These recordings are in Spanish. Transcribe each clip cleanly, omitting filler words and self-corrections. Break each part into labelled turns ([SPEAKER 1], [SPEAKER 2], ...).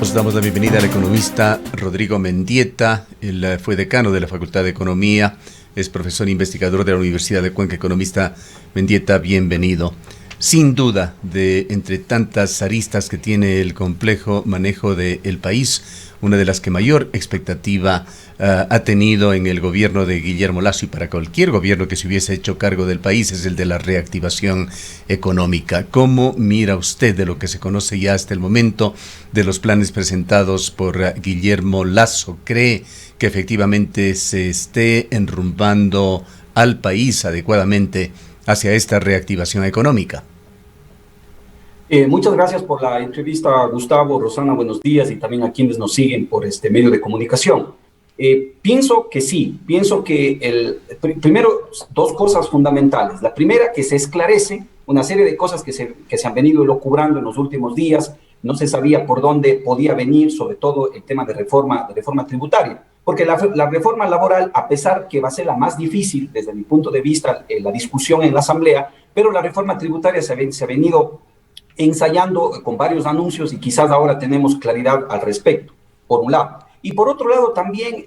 [SPEAKER 1] Nos damos la bienvenida al economista Rodrigo Mendieta. Él fue decano de la Facultad de Economía, es profesor e investigador de la Universidad de Cuenca. Economista Mendieta, bienvenido. Sin duda, de entre tantas aristas que tiene el complejo manejo del país, una de las que mayor expectativa ha tenido en el gobierno de Guillermo Lasso y para cualquier gobierno que se hubiese hecho cargo del país es el de la reactivación económica. ¿Cómo mira usted de lo que se conoce ya hasta el momento de los planes presentados por Guillermo Lasso? ¿Cree que efectivamente se esté enrumbando al país adecuadamente hacia esta reactivación económica?
[SPEAKER 2] Muchas gracias por la entrevista, Gustavo, Rosana, buenos días, y también a quienes nos siguen por este medio de comunicación. Pienso que sí, pienso que primero dos cosas fundamentales. La primera, que se esclarece una serie de cosas que se han venido elucubrando en los últimos días. No se sabía por dónde podía venir, sobre todo el tema de reforma tributaria. Porque la reforma laboral, a pesar que va a ser la más difícil desde mi punto de vista, la discusión en la Asamblea, pero la reforma tributaria se ha venido ensayando con varios anuncios y quizás ahora tenemos claridad al respecto, por un lado. Y por otro lado también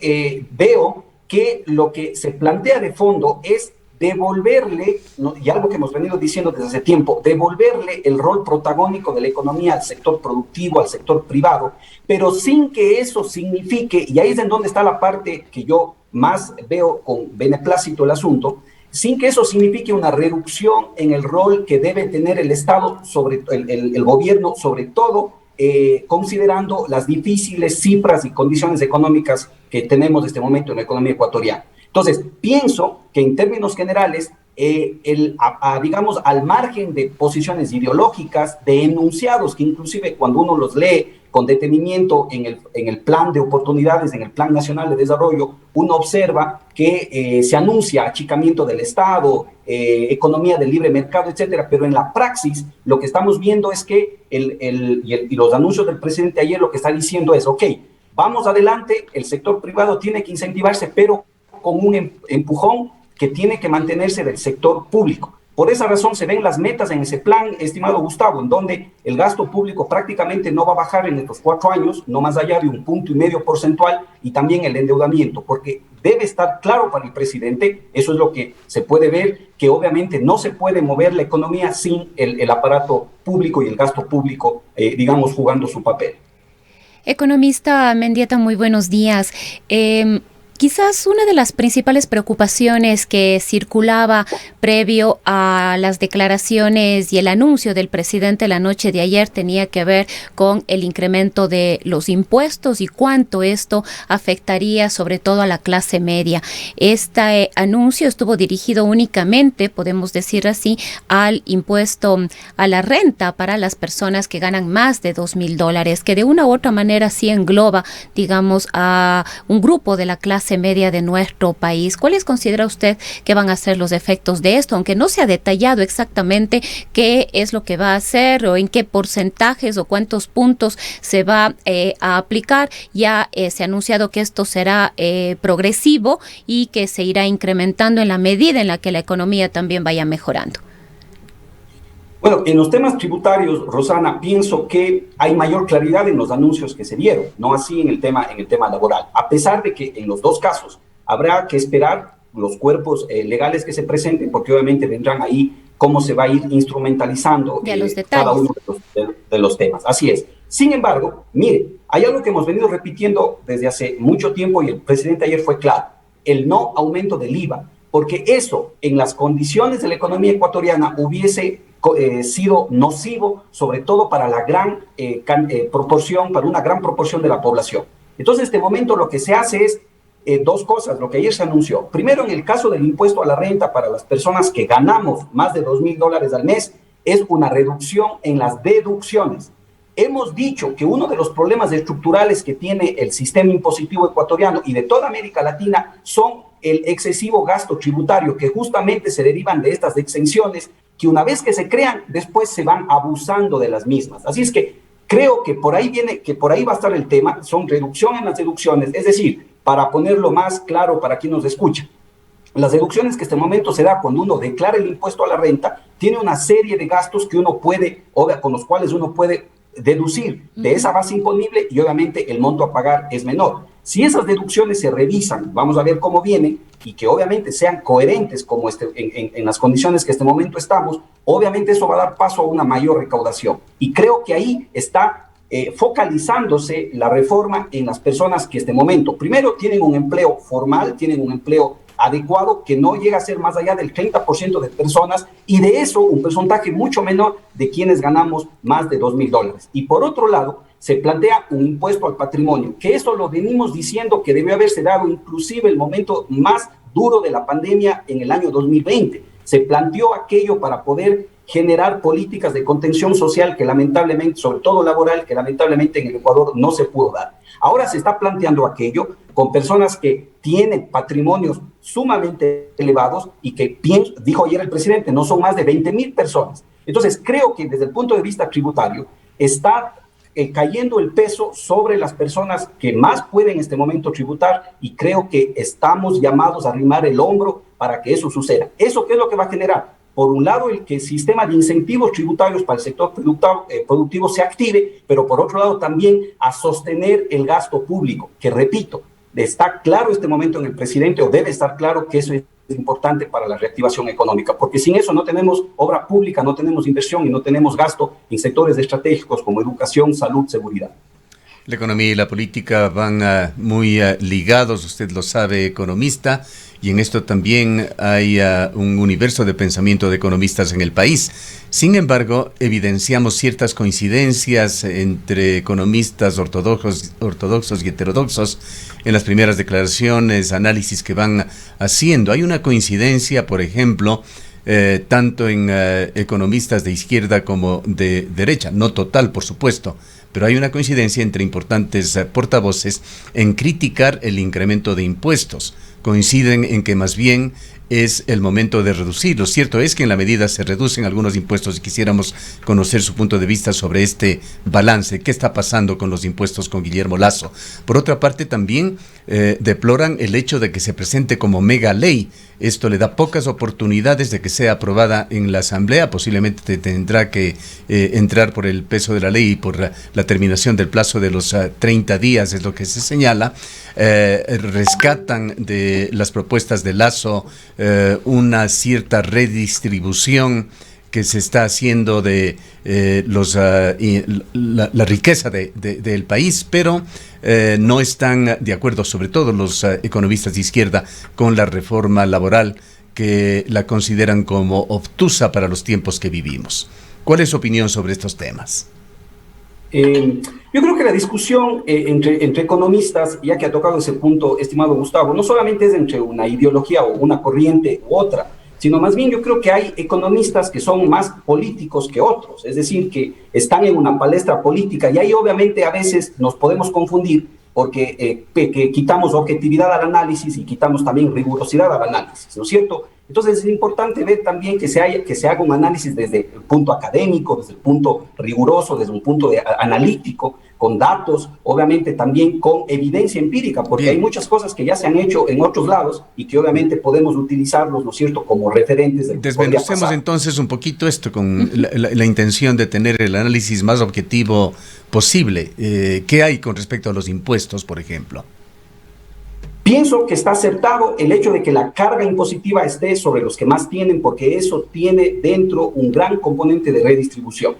[SPEAKER 2] veo que lo que se plantea de fondo es devolverle, ¿no?, y algo que hemos venido diciendo desde hace tiempo, devolverle el rol protagónico de la economía al sector productivo, al sector privado, pero sin que eso signifique, y ahí es en donde está la parte que yo más veo con beneplácito el asunto, sin que eso signifique una reducción en el rol que debe tener el Estado, el gobierno, sobre todo considerando las difíciles cifras y condiciones económicas que tenemos en este momento en la economía ecuatoriana. Entonces, pienso que en términos generales, digamos, al margen de posiciones ideológicas, de enunciados que inclusive cuando uno los lee con detenimiento en el plan de oportunidades, en el Plan Nacional de Desarrollo, uno observa que se anuncia achicamiento del Estado, economía del libre mercado, etcétera, pero en la praxis lo que estamos viendo es que y los anuncios del presidente ayer lo que está diciendo es, ok, vamos adelante, el sector privado tiene que incentivarse, pero con un empujón que tiene que mantenerse del sector público. Por esa razón se ven las metas en ese plan, estimado Gustavo, en donde el gasto público prácticamente no va a bajar en estos 4 años, no más allá de 1,5 puntos porcentual, y también el endeudamiento, porque debe estar claro para el presidente, eso es lo que se puede ver, que obviamente no se puede mover la economía sin el aparato público y el gasto público, digamos, jugando su papel.
[SPEAKER 3] Economista Mendieta, muy buenos días. Quizás una de las principales preocupaciones que circulaba previo a las declaraciones y el anuncio del presidente la noche de ayer tenía que ver con el incremento de los impuestos y cuánto esto afectaría sobre todo a la clase media. Este anuncio estuvo dirigido únicamente, podemos decir así, al impuesto a la renta para las personas que ganan más de $2,000, que de una u otra manera sí engloba, digamos, a un grupo de la clase media de nuestro país. ¿Cuáles considera usted que van a ser los efectos de esto? Aunque no se ha detallado exactamente qué es lo que va a hacer o en qué porcentajes o cuántos puntos se va a aplicar, ya se ha anunciado que esto será progresivo y que se irá incrementando en la medida en la que la economía también vaya mejorando.
[SPEAKER 2] Bueno, en los temas tributarios, Rosana, pienso que hay mayor claridad en los anuncios que se dieron, no así en el tema laboral, a pesar de que en los dos casos habrá que esperar los cuerpos legales que se presenten, porque obviamente vendrán ahí cómo se va a ir instrumentalizando cada uno de los temas. Así es. Sin embargo, mire, hay algo que hemos venido repitiendo desde hace mucho tiempo y el presidente ayer fue claro, el no aumento del IVA, porque eso en las condiciones de la economía ecuatoriana hubiese sido nocivo, sobre todo para la para una gran proporción de la población. Entonces, en este momento lo que se hace es dos cosas, lo que ayer se anunció. Primero, en el caso del impuesto a la renta para las personas que ganamos más de $2,000 al mes, es una reducción en las deducciones. Hemos dicho que uno de los problemas estructurales que tiene el sistema impositivo ecuatoriano y de toda América Latina son el excesivo gasto tributario, que justamente se derivan de estas exenciones que una vez que se crean, después se van abusando de las mismas. Así es que creo que por ahí va a estar el tema, son reducción en las deducciones, es decir, para ponerlo más claro para quien nos escucha, las deducciones que este momento se da cuando uno declara el impuesto a la renta, tiene una serie de gastos que uno puede, o con los cuales uno puede deducir de esa base imponible y obviamente el monto a pagar es menor. Si esas deducciones se revisan, vamos a ver cómo vienen y que obviamente sean coherentes como en las condiciones que en este momento estamos, obviamente eso va a dar paso a una mayor recaudación. Y creo que ahí está focalizándose la reforma en las personas que en este momento, primero, tienen un empleo formal, tienen un empleo adecuado que no llega a ser más allá del 30% de personas y de eso un porcentaje mucho menor de quienes ganamos más de $2,000. Y por otro lado, se plantea un impuesto al patrimonio, que esto lo venimos diciendo que debió haberse dado inclusive el momento más duro de la pandemia en el año 2020. Se planteó aquello para poder generar políticas de contención social que lamentablemente, sobre todo laboral, que lamentablemente en el Ecuador no se pudo dar. Ahora se está planteando aquello con personas que tienen patrimonios sumamente elevados y que, dijo ayer el presidente, no son más de 20,000 personas. Entonces, creo que desde el punto de vista tributario está cayendo el peso sobre las personas que más pueden en este momento tributar y creo que estamos llamados a arrimar el hombro para que eso suceda. ¿Eso qué es lo que va a generar? Por un lado, que el sistema de incentivos tributarios para el sector productivo se active, pero por otro lado también a sostener el gasto público, que repito, está claro este momento en el presidente, o debe estar claro que eso es importante para la reactivación económica, porque sin eso no tenemos obra pública, no tenemos inversión y no tenemos gasto en sectores estratégicos como educación, salud, seguridad.
[SPEAKER 1] La economía y la política van muy ligados, usted lo sabe, economista, y en esto también hay un universo de pensamiento de economistas en el país. Sin embargo, evidenciamos ciertas coincidencias entre economistas ortodoxos y heterodoxos en las primeras declaraciones, análisis que van haciendo. Hay una coincidencia, por ejemplo, tanto en economistas de izquierda como de derecha, no total, por supuesto, pero hay una coincidencia entre importantes portavoces en criticar el incremento de impuestos. Coinciden en que más bien es el momento de reducir. Lo cierto es que en la medida se reducen algunos impuestos y quisiéramos conocer su punto de vista sobre este balance. ¿Qué está pasando con los impuestos con Guillermo Lasso? Por otra parte, también deploran el hecho de que se presente como mega ley. Esto le da pocas oportunidades de que sea aprobada en la Asamblea. Posiblemente tendrá que entrar por el peso de la ley y por la terminación del plazo de los 30 días, es lo que se señala. Rescatan de las propuestas de Lasso una cierta redistribución que se está haciendo de la riqueza del país, pero no están de acuerdo, sobre todo los economistas de izquierda, con la reforma laboral, que la consideran como obtusa para los tiempos que vivimos. ¿Cuál es su opinión sobre estos temas?
[SPEAKER 2] Yo creo que la discusión entre economistas, ya que ha tocado ese punto, estimado Gustavo, no solamente es entre una ideología o una corriente u otra, sino más bien yo creo que hay economistas que son más políticos que otros, es decir, que están en una palestra política y ahí obviamente a veces nos podemos confundir porque que quitamos objetividad al análisis y quitamos también rigurosidad al análisis, ¿no es cierto? Entonces es importante ver también que se haga un análisis desde el punto académico, desde el punto riguroso, desde un punto analítico, con datos, obviamente también con evidencia empírica, porque hay muchas cosas que ya se han hecho en otros lados y que obviamente podemos utilizarlos, ¿no es cierto?, como referentes.
[SPEAKER 1] Desmenucemos entonces un poquito esto con la intención de tener el análisis más objetivo posible. ¿Qué hay con respecto a los impuestos, por ejemplo?
[SPEAKER 2] Pienso que está acertado el hecho de que la carga impositiva esté sobre los que más tienen, porque eso tiene dentro un gran componente de redistribución.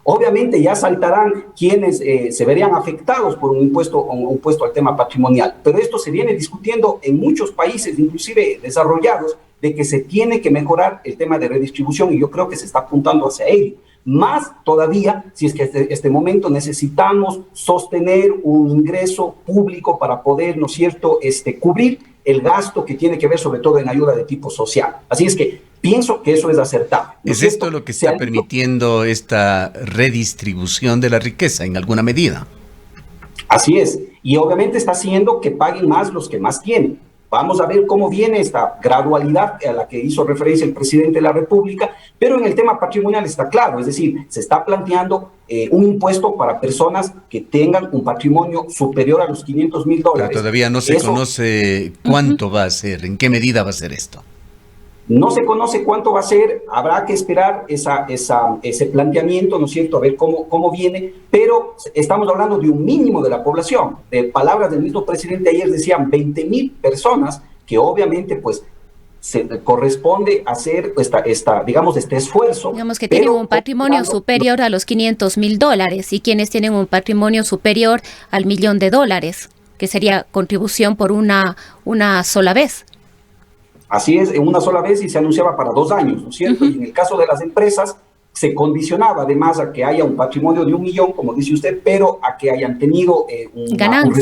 [SPEAKER 2] Obviamente ya saltarán quienes se verían afectados por un impuesto al tema patrimonial, pero esto se viene discutiendo en muchos países, inclusive desarrollados, de que se tiene que mejorar el tema de redistribución y yo creo que se está apuntando hacia ello. Más todavía, si es que este momento necesitamos sostener un ingreso público para poder, ¿no es cierto?, cubrir el gasto que tiene que ver sobre todo en ayuda de tipo social. Así es que pienso que eso es acertado.
[SPEAKER 1] ¿Es esto lo que está permitiendo esta redistribución de la riqueza en alguna medida?
[SPEAKER 2] Así es. Y obviamente está haciendo que paguen más los que más tienen. Vamos a ver cómo viene esta gradualidad a la que hizo referencia el presidente de la República, pero en el tema patrimonial está claro, es decir, se está planteando un impuesto para personas que tengan un patrimonio superior a los $500,000.
[SPEAKER 1] Pero todavía no se conoce cuánto va a ser, en qué medida va a ser esto.
[SPEAKER 2] No se conoce cuánto va a ser, habrá que esperar ese planteamiento, ¿no es cierto?, a ver cómo viene, pero estamos hablando de un mínimo de la población. De palabras del mismo presidente ayer decían 20,000 personas que obviamente pues se corresponde hacer digamos, este esfuerzo.
[SPEAKER 3] Digamos que tienen un patrimonio superior a los $500,000 y quienes tienen un patrimonio superior al $1,000,000, que sería contribución por una sola vez.
[SPEAKER 2] Así es, en una sola vez y se anunciaba para 2 años, ¿no es cierto? Y en el caso de las empresas se condicionaba además a que haya un patrimonio de 1,000,000, como dice usted, pero a que hayan tenido un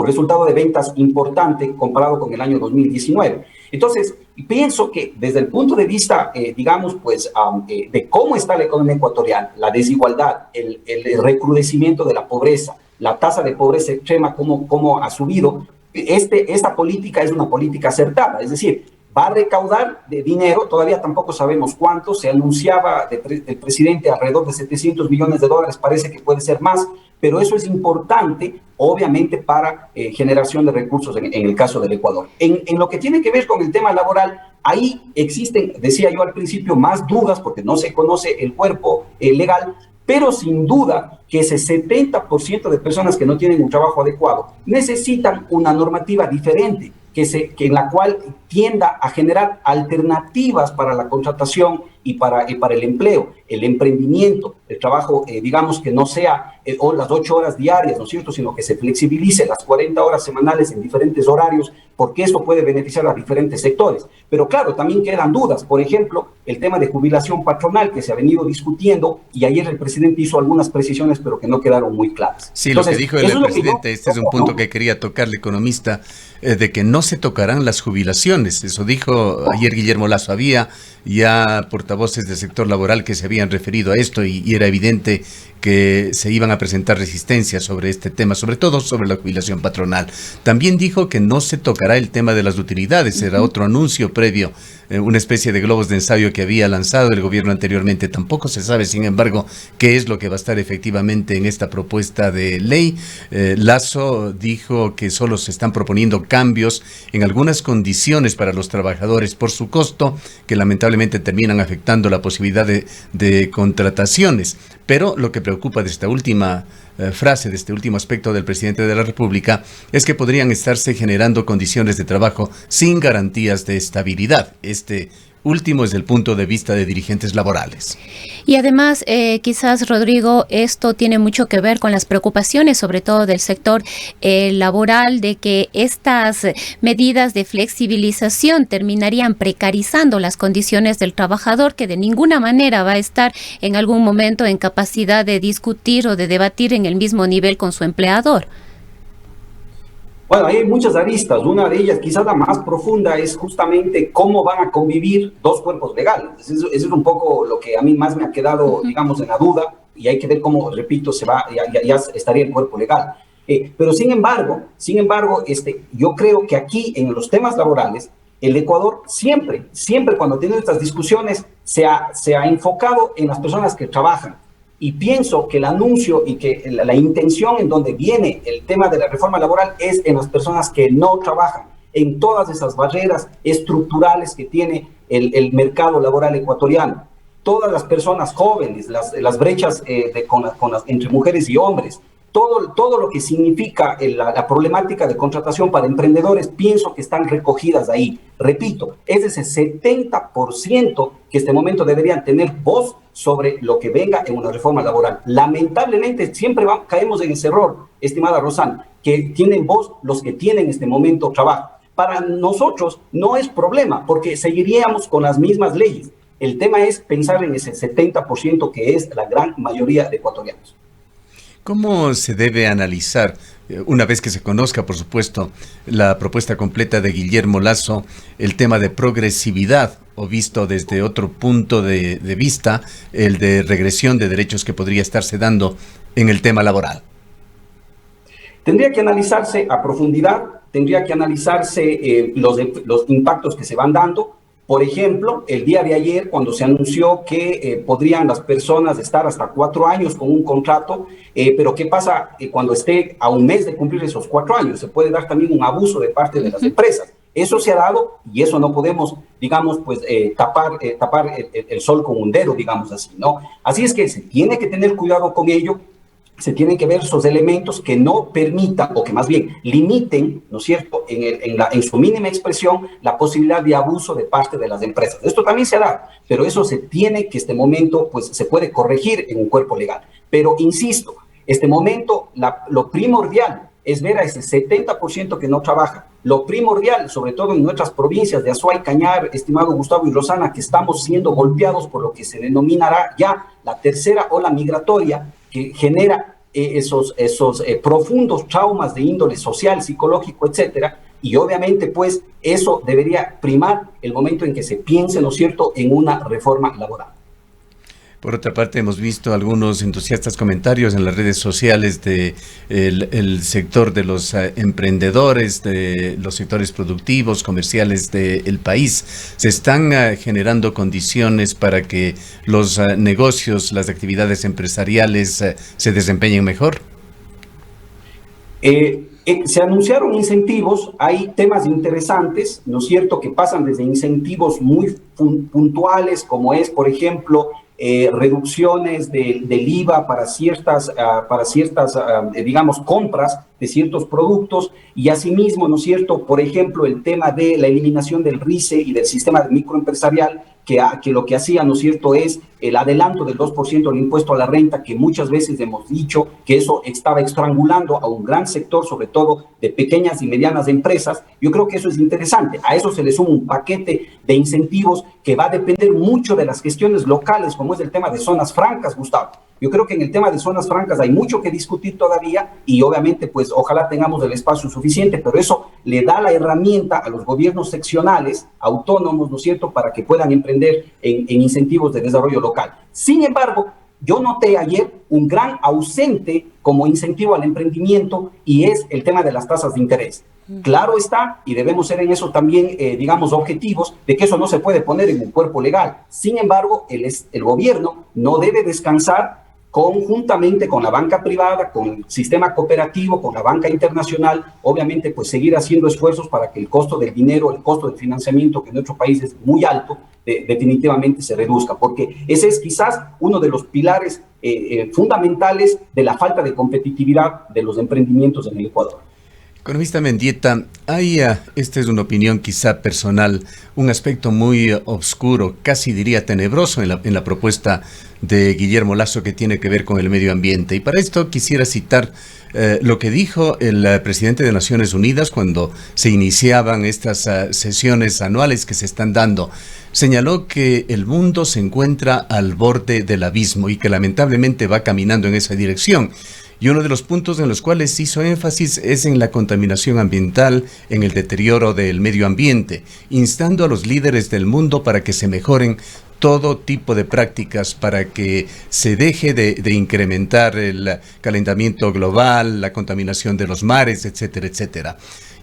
[SPEAKER 2] resultado de ventas importante comparado con el año 2019. Entonces, pienso que desde el punto de vista, digamos, pues, de cómo está la economía ecuatoriana, la desigualdad, el recrudecimiento de la pobreza, la tasa de pobreza extrema, cómo ha subido, esta política es una política acertada, es decir, va a recaudar de dinero, todavía tampoco sabemos cuánto, se anunciaba del presidente alrededor de $700 millones, parece que puede ser más, pero eso es importante, obviamente, para generación de recursos en el caso del Ecuador. En lo que tiene que ver con el tema laboral, ahí existen, decía yo al principio, más dudas porque no se conoce el cuerpo legal, pero sin duda que ese 70% de personas que no tienen un trabajo adecuado necesitan una normativa diferente, que en la cual tienda a generar alternativas para la contratación y para el empleo, el emprendimiento, el trabajo, digamos, que no sea las 8 horas diarias, ¿no es cierto?, sino que se flexibilice las 40 horas semanales en diferentes horarios, porque eso puede beneficiar a diferentes sectores. Pero claro, también quedan dudas. Por ejemplo, el tema de jubilación patronal que se ha venido discutiendo y ayer el presidente hizo algunas precisiones, pero que no quedaron muy claras.
[SPEAKER 1] Sí, entonces, lo que dijo el presidente, este es un punto que quería tocar el economista, de que no se tocarán las jubilaciones. Eso dijo ayer Guillermo Lasso. Había ya portavoces del sector laboral que se habían referido a esto y era evidente que se iban a presentar resistencias sobre este tema, sobre todo sobre la jubilación patronal. También dijo que no se tocará el tema de las utilidades, era otro anuncio previo, una especie de globos de ensayo que había lanzado el gobierno anteriormente. Tampoco se sabe, sin embargo, qué es lo que va a estar efectivamente en esta propuesta de ley. Lasso dijo que solo se están proponiendo cambios en algunas condiciones para los trabajadores por su costo, que lamentablemente terminan afectando la posibilidad de contrataciones. Pero lo que preocupa de esta última frase, de este último aspecto del presidente de la República, es que podrían estarse generando condiciones de trabajo sin garantías de estabilidad. Este último desde el punto de vista de dirigentes laborales.
[SPEAKER 3] Y además, quizás, Rodrigo, esto tiene mucho que ver con las preocupaciones, sobre todo del sector laboral, de que estas medidas de flexibilización terminarían precarizando las condiciones del trabajador, que de ninguna manera va a estar en algún momento en capacidad de discutir o de debatir en el mismo nivel con su empleador.
[SPEAKER 2] Bueno, hay muchas aristas. Una de ellas, quizás la más profunda, es justamente cómo van a convivir dos cuerpos legales. Eso es un poco lo que a mí más me ha quedado, digamos, en la duda, y hay que ver cómo, repito, ya estaría el cuerpo legal. Pero sin embargo, yo creo que aquí, en los temas laborales, el Ecuador siempre cuando tiene estas discusiones, se ha enfocado en las personas que trabajan. Y pienso que el anuncio y que la intención en donde viene el tema de la reforma laboral es en las personas que no trabajan, en todas esas barreras estructurales que tiene el mercado laboral ecuatoriano. Todas las personas jóvenes, las brechas entre mujeres y hombres, todo lo que significa la problemática de contratación para emprendedores, pienso que están recogidas ahí. Repito, es ese 70% que este momento deberían tener voz sobre lo que venga en una reforma laboral. Lamentablemente siempre caemos en ese error, estimada Rosana, que tienen voz los que tienen en este momento trabajo. Para nosotros no es problema, porque seguiríamos con las mismas leyes. El tema es pensar en ese 70% que es la gran mayoría de ecuatorianos.
[SPEAKER 1] ¿Cómo se debe analizar, una vez que se conozca, por supuesto, la propuesta completa de Guillermo Lasso, el tema de progresividad, o visto desde otro punto de vista, el de regresión de derechos que podría estarse dando en el tema laboral?
[SPEAKER 2] Tendría que analizarse a profundidad, tendría que analizarse los impactos que se van dando. Por ejemplo, el día de ayer, cuando se anunció que podrían las personas estar hasta 4 años con un contrato, pero ¿qué pasa cuando esté a un mes de cumplir esos 4 años? Se puede dar también un abuso de parte de las empresas. Eso se ha dado y eso no podemos, digamos, pues tapar el sol con un dedo, digamos así, ¿no? Así es que se tiene que tener cuidado con ello. Se tienen que ver esos elementos que no permitan, o que más bien limiten, ¿no es cierto?, en su mínima expresión, la posibilidad de abuso de parte de las empresas. Esto también se da, pero eso se tiene que, este momento, pues se puede corregir en un cuerpo legal. Pero, insisto, este momento, lo primordial es ver a ese 70% que no trabaja. Lo primordial, sobre todo en nuestras provincias de Azuay, Cañar, estimado Gustavo y Rosana, que estamos siendo golpeados por lo que se denominará ya la tercera ola migratoria, que genera esos profundos traumas de índole social, psicológico, etcétera, y obviamente pues eso debería primar el momento en que se piense, ¿no es cierto?, en una reforma laboral.
[SPEAKER 1] Por otra parte, hemos visto algunos entusiastas comentarios en las redes sociales de el sector de los emprendedores, de los sectores productivos, comerciales del país. ¿Se están generando condiciones para que los negocios, las actividades empresariales se desempeñen mejor?
[SPEAKER 2] Se anunciaron incentivos, hay temas interesantes, ¿no es cierto?, que pasan desde incentivos muy puntuales, como es, por ejemplo, reducciones del IVA para ciertas, digamos, compras de ciertos productos, y asimismo, ¿no es cierto?, por ejemplo, el tema de la eliminación del RICE y del sistema microempresarial, que lo que hacía, ¿no es cierto?, es el adelanto del 2% del impuesto a la renta, que muchas veces hemos dicho que eso estaba estrangulando a un gran sector, sobre todo de pequeñas y medianas empresas. Yo creo que eso es interesante. A eso se le suma un paquete de incentivos que va a depender mucho de las gestiones locales, como es el tema de zonas francas, Gustavo. Yo creo que en el tema de zonas francas hay mucho que discutir todavía y obviamente pues ojalá tengamos el espacio suficiente, pero eso le da la herramienta a los gobiernos seccionales, autónomos, ¿no es cierto?, para que puedan emprender en incentivos de desarrollo local. Sin embargo, yo noté ayer un gran ausente como incentivo al emprendimiento y es el tema de las tasas de interés. Claro está, y debemos ser en eso también, digamos, objetivos, de que eso no se puede poner en un cuerpo legal. Sin embargo, el gobierno no debe descansar conjuntamente con la banca privada, con el sistema cooperativo, con la banca internacional, obviamente pues seguir haciendo esfuerzos para que el costo del dinero, el costo del financiamiento, que en nuestro país es muy alto, definitivamente se reduzca, porque ese es quizás uno de los pilares fundamentales de la falta de competitividad de los emprendimientos en el Ecuador.
[SPEAKER 1] Economista Mendieta, hay, esta es una opinión quizá personal, un aspecto muy oscuro, casi diría tenebroso en la propuesta de Guillermo Lasso que tiene que ver con el medio ambiente. Y para esto quisiera citar lo que dijo el presidente de Naciones Unidas cuando se iniciaban estas sesiones anuales que se están dando. Señaló que el mundo se encuentra al borde del abismo y que lamentablemente va caminando en esa dirección. Y uno de los puntos en los cuales hizo énfasis es en la contaminación ambiental, en el deterioro del medio ambiente, instando a los líderes del mundo para que se mejoren todo tipo de prácticas, para que se deje de incrementar el calentamiento global, la contaminación de los mares, etcétera, etcétera.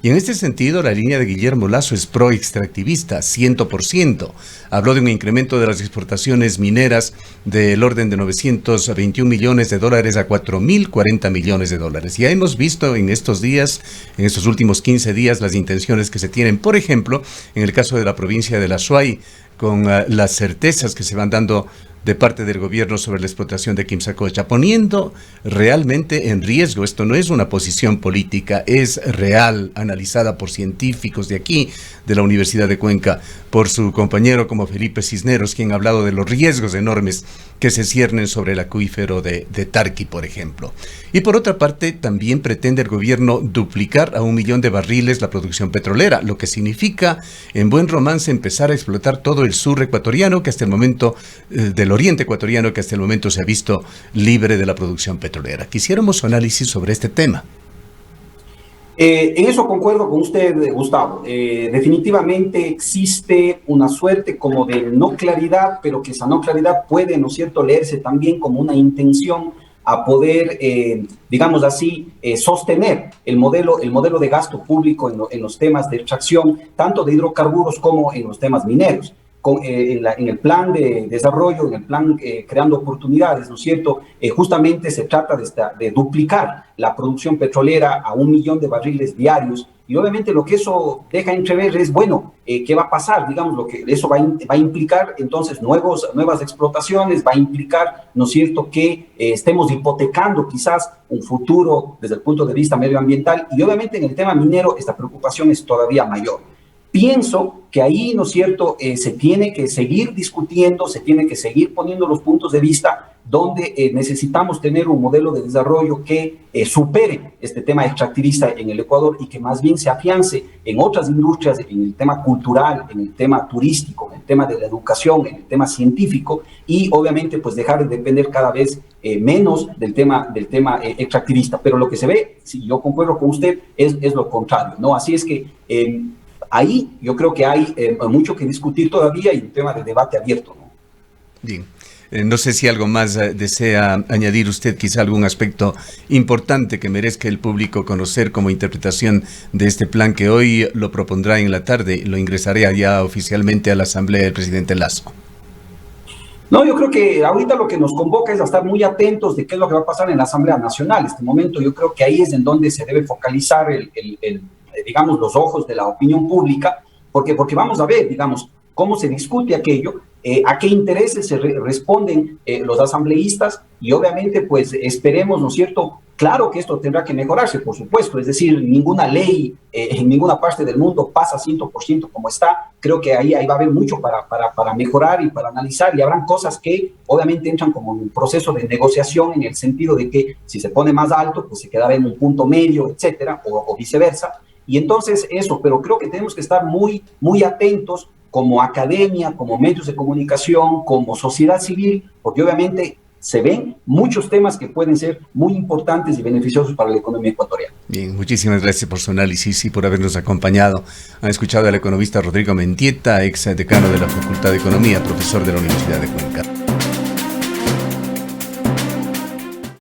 [SPEAKER 1] Y en este sentido, la línea de Guillermo Lasso es pro-extractivista, 100%. Habló de un incremento de las exportaciones mineras del orden de $921 millones a $4.040 millones. Ya hemos visto en estos días, en estos últimos 15 días, las intenciones que se tienen, por ejemplo, en el caso de la provincia de Azuay, con las certezas que se van dando de parte del gobierno sobre la explotación de Quimsacocha, poniendo realmente en riesgo. Esto no es una posición política, es real, analizada por científicos de aquí, de la Universidad de Cuenca, por su compañero como Felipe Cisneros, quien ha hablado de los riesgos enormes que se ciernen sobre el acuífero de Tarqui, por ejemplo. Y por otra parte, también pretende el gobierno duplicar a 1 millón de barriles la producción petrolera, lo que significa, en buen romance, empezar a explotar todo el sur ecuatoriano, que hasta el momento, del oriente ecuatoriano, que hasta el momento se ha visto libre de la producción petrolera. Quisiéramos su análisis sobre este tema.
[SPEAKER 2] En eso concuerdo con usted, Gustavo. Definitivamente existe una suerte como de no claridad, pero que esa no claridad puede, ¿no es cierto?, leerse también como una intención a poder, digamos así, sostener el modelo de gasto público en los temas de extracción, tanto de hidrocarburos como en los temas mineros. En el plan de desarrollo, en el plan creando oportunidades, ¿no es cierto? Justamente se trata de duplicar la producción petrolera a 1 millón de barriles diarios, y obviamente lo que eso deja entrever es, bueno, ¿qué va a pasar? Digamos, lo que eso va a implicar entonces nuevas explotaciones, va a implicar, ¿no es cierto?, que estemos hipotecando quizás un futuro desde el punto de vista medioambiental, y obviamente en el tema minero esta preocupación es todavía mayor. Pienso que ahí, ¿no es cierto?, se tiene que seguir discutiendo, se tiene que seguir poniendo los puntos de vista donde necesitamos tener un modelo de desarrollo que supere este tema extractivista en el Ecuador y que más bien se afiance en otras industrias, en el tema cultural, en el tema turístico, en el tema de la educación, en el tema científico, y obviamente pues dejar de depender cada vez menos del tema extractivista. Pero lo que se ve, si yo concuerdo con usted, es lo contrario, ¿no? Así es que ahí yo creo que hay mucho que discutir todavía y un tema de debate abierto, ¿no?
[SPEAKER 1] Bien. No sé si algo más desea añadir usted, quizá algún aspecto importante que merezca el público conocer como interpretación de este plan que hoy lo propondrá en la tarde y lo ingresará ya oficialmente a la Asamblea del presidente Lasso.
[SPEAKER 2] No, yo creo que ahorita lo que nos convoca es a estar muy atentos de qué es lo que va a pasar en la Asamblea Nacional. En este momento yo creo que ahí es en donde se debe focalizar digamos, los ojos de la opinión pública, porque vamos a ver, digamos, cómo se discute aquello, a qué intereses se responden los asambleístas, y obviamente pues esperemos, ¿no es cierto? Claro que esto tendrá que mejorarse, por supuesto, es decir, ninguna ley en ninguna parte del mundo pasa 100% como está. Creo que ahí va a haber mucho para mejorar y para analizar, y habrán cosas que obviamente entran como un proceso de negociación, en el sentido de que si se pone más alto, pues se quedará en un punto medio, etcétera, o viceversa. Y entonces eso, pero creo que tenemos que estar muy, muy atentos como academia, como medios de comunicación, como sociedad civil, porque obviamente se ven muchos temas que pueden ser muy importantes y beneficiosos para la economía ecuatoriana.
[SPEAKER 1] Bien, muchísimas gracias por su análisis y por habernos acompañado. Han escuchado al economista Rodrigo Mendieta, ex decano de la Facultad de Economía, profesor de la Universidad de Cuenca.